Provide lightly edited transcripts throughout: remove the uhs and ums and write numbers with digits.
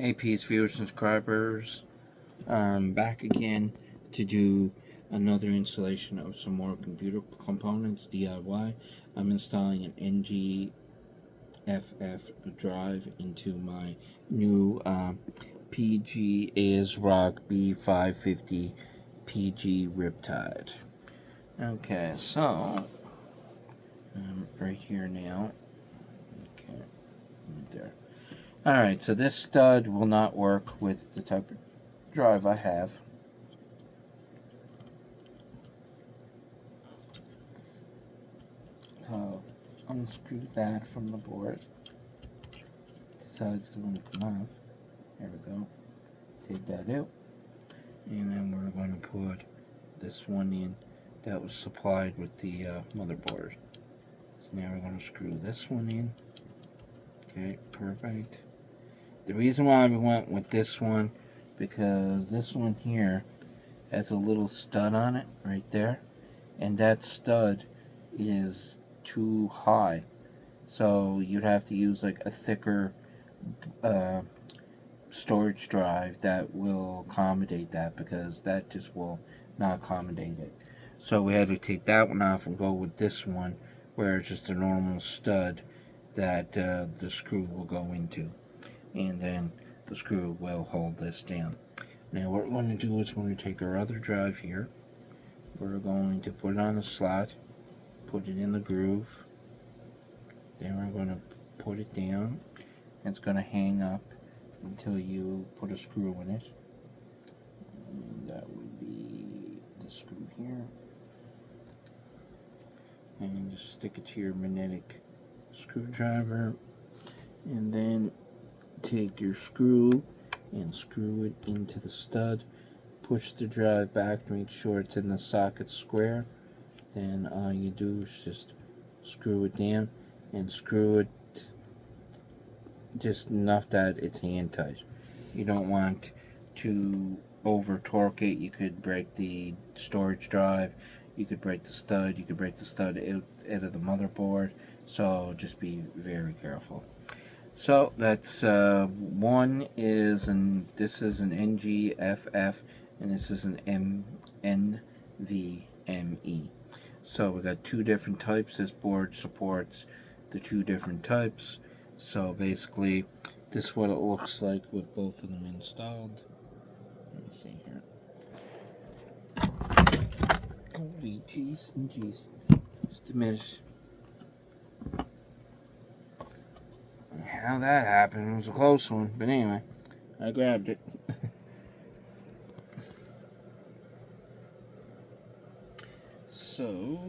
Hey, peace, viewers and subscribers. I'm back again to do another installation of some more computer components, DIY. I'm installing an NGFF drive into my new PG ASRock B550 PG Riptide. Okay, so right here now. Okay, right there. Alright, so this stud will not work with the type of drive I have. So, unscrew that from the board. Decides to want to come off. There we go. Take that out. And then we're going to put this one in that was supplied with the motherboard. So now we're going to screw this one in. Okay, perfect. The reason why we went with this one, because this one here has a little stud on it right there, and that stud is too high, so you'd have to use like a thicker storage drive that will accommodate that, because that just will not accommodate it. So we had to take that one off and go with this one where it's just a normal stud that the screw will go into, and then the screw will hold this down. Now what we're going to do is we're going to take our other drive here. We're going to put it on the slot, put it in the groove. Then we're going to put it down. It's going to hang up until you put a screw in it. And that would be the screw here. And just stick it to your magnetic screwdriver. And then take your screw and screw it into the stud. Push the drive back to make sure it's in the socket square. Then all you do is just screw it down and screw it just enough that it's hand tight. You don't want to over torque it. You could break the storage drive, you could break the stud, you could break the stud out of the motherboard, so just be very careful. So that's one is this is an NGFF, and this is an NVMe. So we got two different types. This board supports the two different types. So basically, this is what it looks like with both of them installed. Let me see here. Holy jeez and jeez. Just a minute. How that happened, it was a close one, but anyway, I grabbed it. So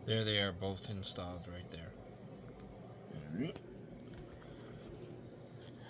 there they are, both installed right there. Alright.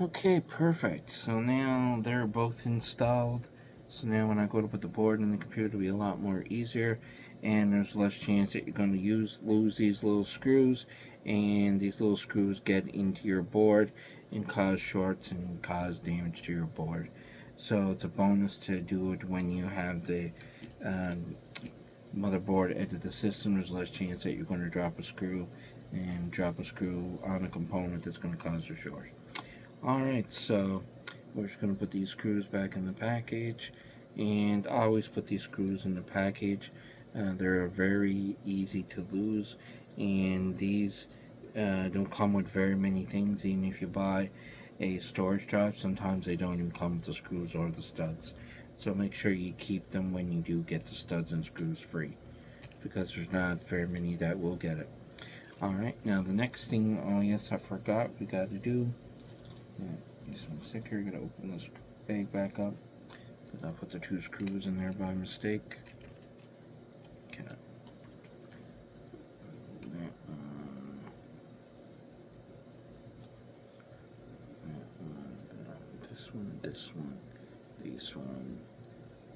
Okay, perfect. So now they're both installed. So now when I go to put the board in the computer, it'll be a lot more easier, and there's less chance that you're going to lose these little screws, and these little screws get into your board and cause shorts and cause damage to your board. So it's a bonus to do it when you have the motherboard edge of the system. There's less chance that you're going to drop a screw on a component that's going to cause a short. Alright, so we're just going to put these screws back in the package, and always put these screws in the package. They're very easy to lose, and these don't come with very many things. Even if you buy a storage drive, sometimes they don't even come with the screws or the studs. So make sure you keep them when you do get the studs and screws free, because there's not very many that will get it. Alright, now the next thing, oh yes, I forgot, we got to do. Just one sec here, gotta open this bag back up, because I put the two screws in there by mistake. Okay. This one, this one, this one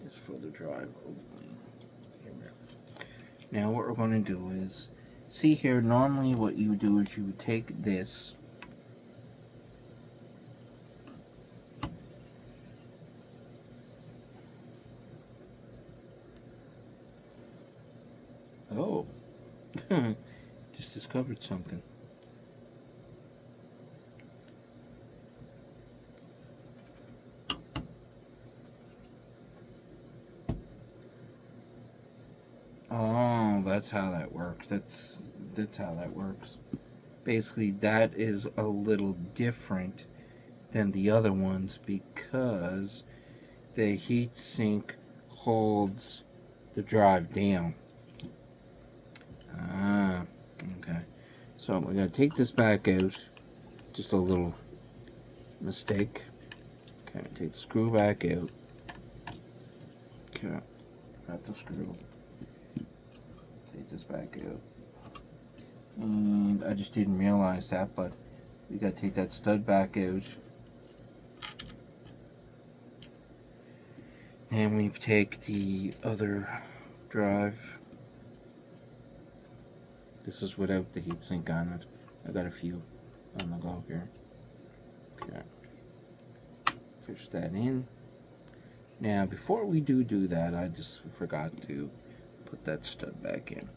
is for the drive only. Here we go. Now what we're going to do is, see here, normally what you do is you would take this, Oh, just discovered something. Oh, that's how that works. That's how that works. Basically, that is a little different than the other ones because the heatsink holds the drive down. Ah, okay. So we gotta take this back out. Just a little mistake. Okay, take the screw back out. Okay, got the screw. Take this back out. And I just didn't realize that, but we gotta take that stud back out. And we take the other drive. This is without the heatsink on it. I got a few on the go here. Okay. Push that in. Now, before we do that, I just forgot to put that stud back in.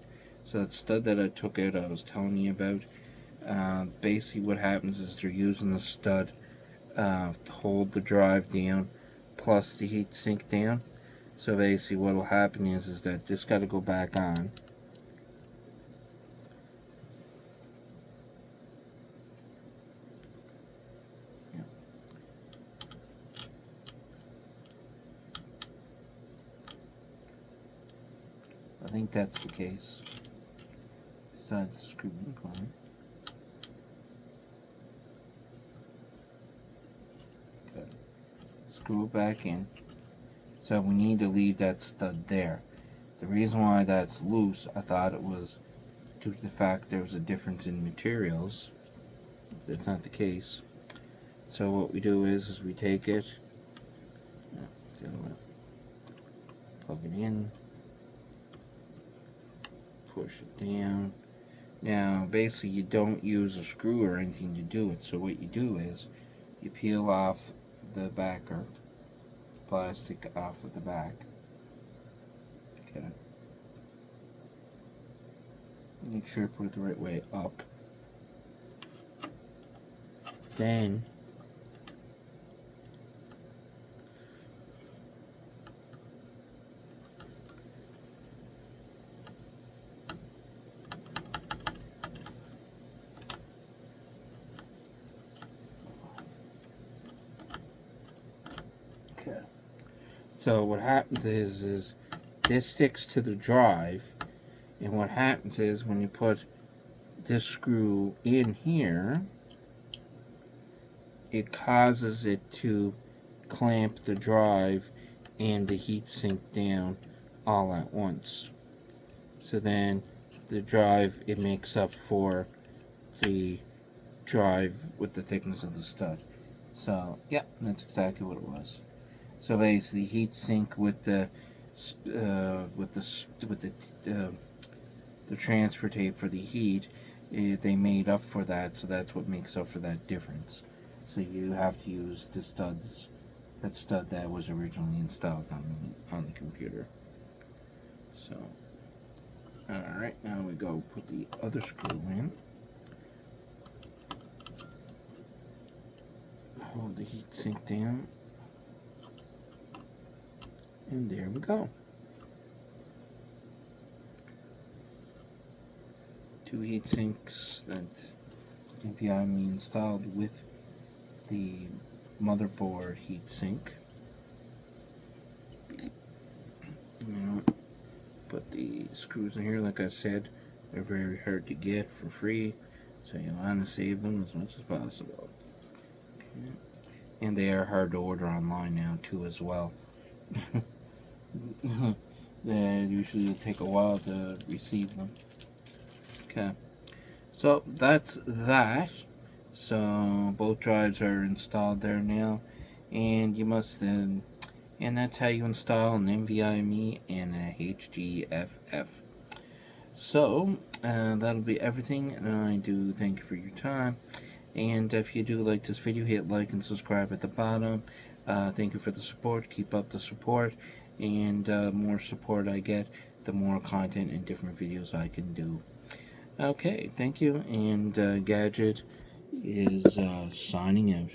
So that stud that I took out, I was telling you about. Basically, what happens is they're using the stud to hold the drive down, plus the heatsink down. So basically, what will happen is that this got to go back on. I think that's the case. Besides the screw in point. Good. Screw it back in. So we need to leave that stud there. The reason why that's loose, I thought it was due to the fact there was a difference in materials. That's not the case. So what we do is we take it, plug it in, push it down. Now basically you don't use a screw or anything to do it, so what you do is you peel off the backer, plastic off of the back. Okay. Make sure to put it the right way up. Then okay. So what happens is this sticks to the drive, and what happens is when you put this screw in here, it causes it to clamp the drive and the heatsink down all at once. So then the drive, it makes up for the drive with the thickness of the stud. So yeah, that's exactly what it was. So basically, heatsink with the transfer tape for the heat, they made up for that. So that's what makes up for that difference. So you have to use the studs, that stud that was originally installed on the computer. So, all right, now we go put the other screw in. Hold the heatsink down, and there we go. Two heatsinks that NVIDIA installed with the motherboard heatsink. Now, put the screws in here. Like I said, they're very hard to get for free, so you want to save them as much as possible. Okay. And they are hard to order online now too as well. They usually take a while to receive them. Okay, so that's that. So both drives are installed there now, and you must and that's how you install an NVMe and a NGFF. So that'll be everything, and I do thank you for your time. And if you do like this video, hit like and subscribe at the bottom. Thank you for the support. Keep up the support, and more support I get, the more content and different videos I can do. Okay, thank you, and Gadget is signing out.